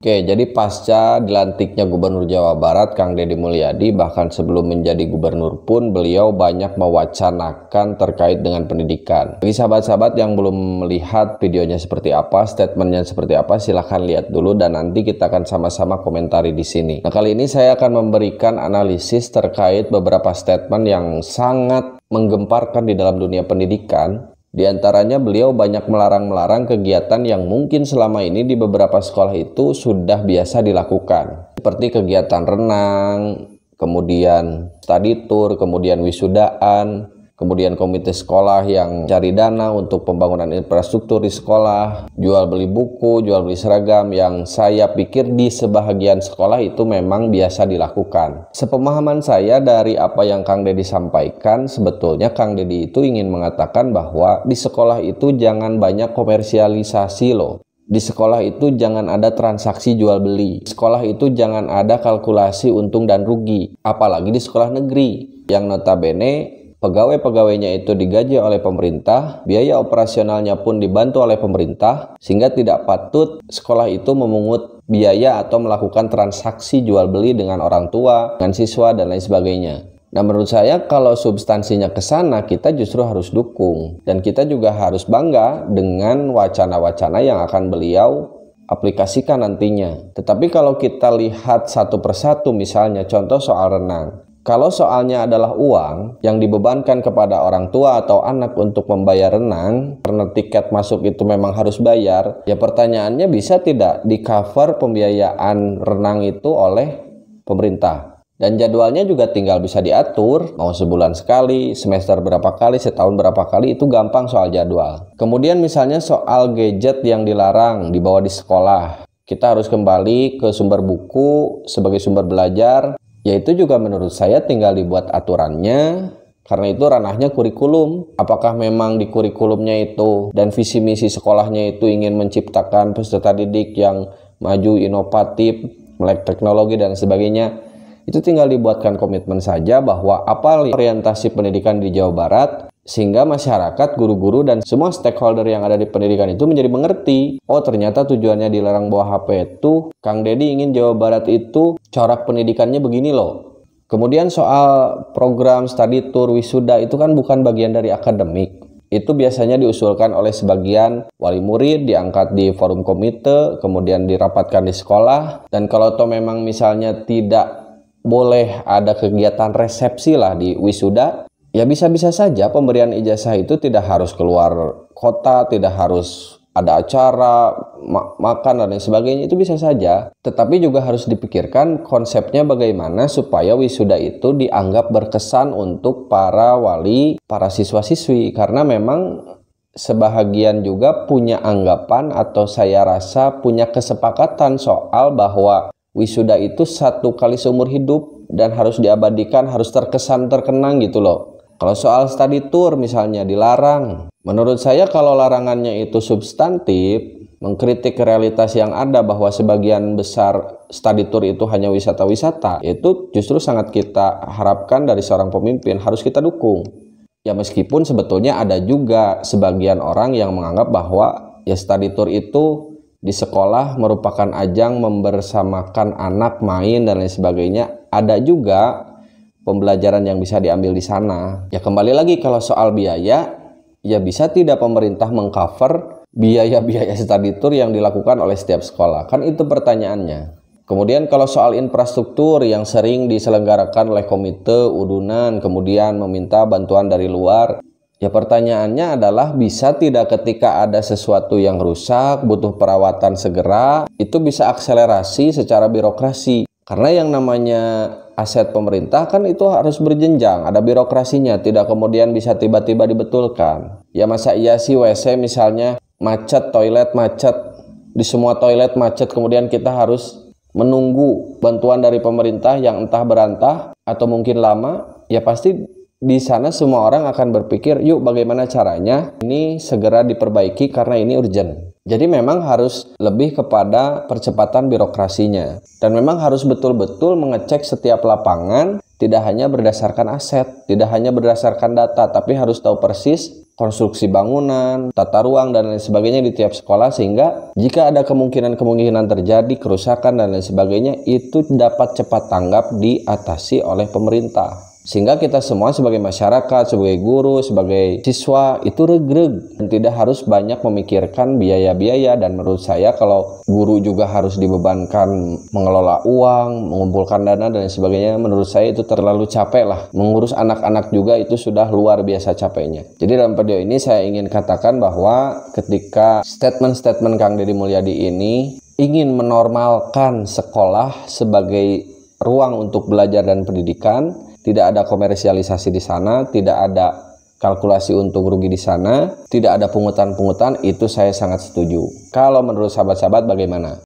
Oke, jadi pasca dilantiknya Gubernur Jawa Barat, Kang Deddy Mulyadi, bahkan sebelum menjadi gubernur pun beliau banyak mewacanakan terkait dengan pendidikan. Bagi sahabat-sahabat yang belum melihat videonya seperti apa, statementnya seperti apa, silahkan lihat dulu dan nanti kita akan sama-sama komentari di sini. Nah, kali ini saya akan memberikan analisis terkait beberapa statement yang sangat menggemparkan di dalam dunia pendidikan. Di antaranya beliau banyak melarang-melarang kegiatan yang mungkin selama ini di beberapa sekolah itu sudah biasa dilakukan. Seperti kegiatan renang, kemudian study tour, kemudian wisudaan, kemudian komite sekolah yang cari dana untuk pembangunan infrastruktur di sekolah, jual beli buku, jual beli seragam yang saya pikir di sebahagian sekolah itu memang biasa dilakukan. Sepemahaman saya dari apa yang Kang Deddy sampaikan, sebetulnya Kang Deddy itu ingin mengatakan bahwa di sekolah itu jangan banyak komersialisasi loh. Di sekolah itu jangan ada transaksi jual beli. Di sekolah itu jangan ada kalkulasi untung dan rugi. Apalagi di sekolah negeri yang notabene pegawai-pegawainya itu digaji oleh pemerintah, biaya operasionalnya pun dibantu oleh pemerintah, sehingga tidak patut sekolah itu memungut biaya atau melakukan transaksi jual beli dengan orang tua, dengan siswa, dan lain sebagainya. Nah, menurut saya kalau substansinya ke sana, kita justru harus dukung. Dan kita juga harus bangga dengan wacana-wacana yang akan beliau aplikasikan nantinya. Tetapi kalau kita lihat satu persatu, misalnya contoh soal renang. Kalau soalnya adalah uang yang dibebankan kepada orang tua atau anak untuk membayar renang, karena tiket masuk itu memang harus bayar, ya pertanyaannya bisa tidak di-cover pembiayaan renang itu oleh pemerintah? Dan jadwalnya juga tinggal bisa diatur, mau sebulan sekali, semester berapa kali, setahun berapa kali, itu gampang soal jadwal. Kemudian misalnya soal gadget yang dilarang dibawa di sekolah, kita harus kembali ke sumber buku sebagai sumber belajar. Ya itu juga menurut saya tinggal dibuat aturannya, karena itu ranahnya kurikulum. Apakah memang di kurikulumnya itu dan visi misi sekolahnya itu ingin menciptakan peserta didik yang maju, inovatif, melek teknologi dan sebagainya. Itu tinggal dibuatkan komitmen saja bahwa apa orientasi pendidikan di Jawa Barat, sehingga masyarakat, guru-guru, dan semua stakeholder yang ada di pendidikan itu menjadi mengerti. Oh, ternyata tujuannya dilarang bawa HP itu, Kang Deddy ingin Jawa Barat itu corak pendidikannya begini loh. Kemudian soal program study tour, wisuda itu kan bukan bagian dari akademik. Itu biasanya diusulkan oleh sebagian wali murid, diangkat di forum komite, kemudian dirapatkan di sekolah. Dan kalau toh memang misalnya tidak boleh ada kegiatan resepsi lah di wisuda, ya bisa-bisa saja pemberian ijazah itu tidak harus keluar kota, tidak harus ada acara, makan dan lain sebagainya, itu bisa saja. Tetapi juga harus dipikirkan konsepnya bagaimana supaya wisuda itu dianggap berkesan untuk para wali, para siswa-siswi. Karena memang sebahagian juga punya anggapan atau saya rasa punya kesepakatan soal bahwa wisuda itu satu kali seumur hidup dan harus diabadikan, harus terkesan terkenang gitu loh. Kalau soal study tour misalnya dilarang, menurut saya kalau larangannya itu substantif, mengkritik realitas yang ada bahwa sebagian besar study tour itu hanya wisata-wisata, itu justru sangat kita harapkan dari seorang pemimpin, harus kita dukung. Ya meskipun sebetulnya ada juga sebagian orang yang menganggap bahwa ya study tour itu di sekolah merupakan ajang membersamakan anak, main dan lain sebagainya. Ada juga pembelajaran yang bisa diambil di sana. Ya kembali lagi kalau soal biaya, ya bisa tidak pemerintah mengcover biaya-biaya study tour yang dilakukan oleh setiap sekolah? Kan itu pertanyaannya. Kemudian kalau soal infrastruktur yang sering diselenggarakan oleh komite, udunan, kemudian meminta bantuan dari luar, ya pertanyaannya adalah bisa tidak ketika ada sesuatu yang rusak, butuh perawatan segera, itu bisa akselerasi secara birokrasi. Karena yang namanya aset pemerintah kan itu harus berjenjang, ada birokrasinya, tidak kemudian bisa tiba-tiba dibetulkan. Ya masa iya sih WC misalnya macet, toilet macet, di semua toilet macet, kemudian kita harus menunggu bantuan dari pemerintah yang entah berantah atau mungkin lama, ya pasti di sana semua orang akan berpikir, yuk bagaimana caranya ini segera diperbaiki karena ini urgent. Jadi memang harus lebih kepada percepatan birokrasinya. Dan memang harus betul-betul mengecek setiap lapangan, tidak hanya berdasarkan aset, tidak hanya berdasarkan data, tapi harus tahu persis konstruksi bangunan, tata ruang, dan lain sebagainya di tiap sekolah, sehingga jika ada kemungkinan terjadi kerusakan dan lain sebagainya, itu dapat cepat tanggap diatasi oleh pemerintah. Sehingga kita semua sebagai masyarakat, sebagai guru, sebagai siswa itu regreg dan tidak harus banyak memikirkan biaya-biaya. Dan menurut saya kalau guru juga harus dibebankan mengelola uang, mengumpulkan dana dan sebagainya, menurut saya itu terlalu capek lah. Mengurus anak-anak juga itu sudah luar biasa capeknya. Jadi dalam video ini saya ingin katakan bahwa ketika statement-statement Kang Deddy Mulyadi ini ingin menormalkan sekolah sebagai ruang untuk belajar dan pendidikan, tidak ada komersialisasi di sana, tidak ada kalkulasi untung rugi di sana, tidak ada pungutan-pungutan, itu saya sangat setuju. Kalau menurut sahabat-sahabat bagaimana?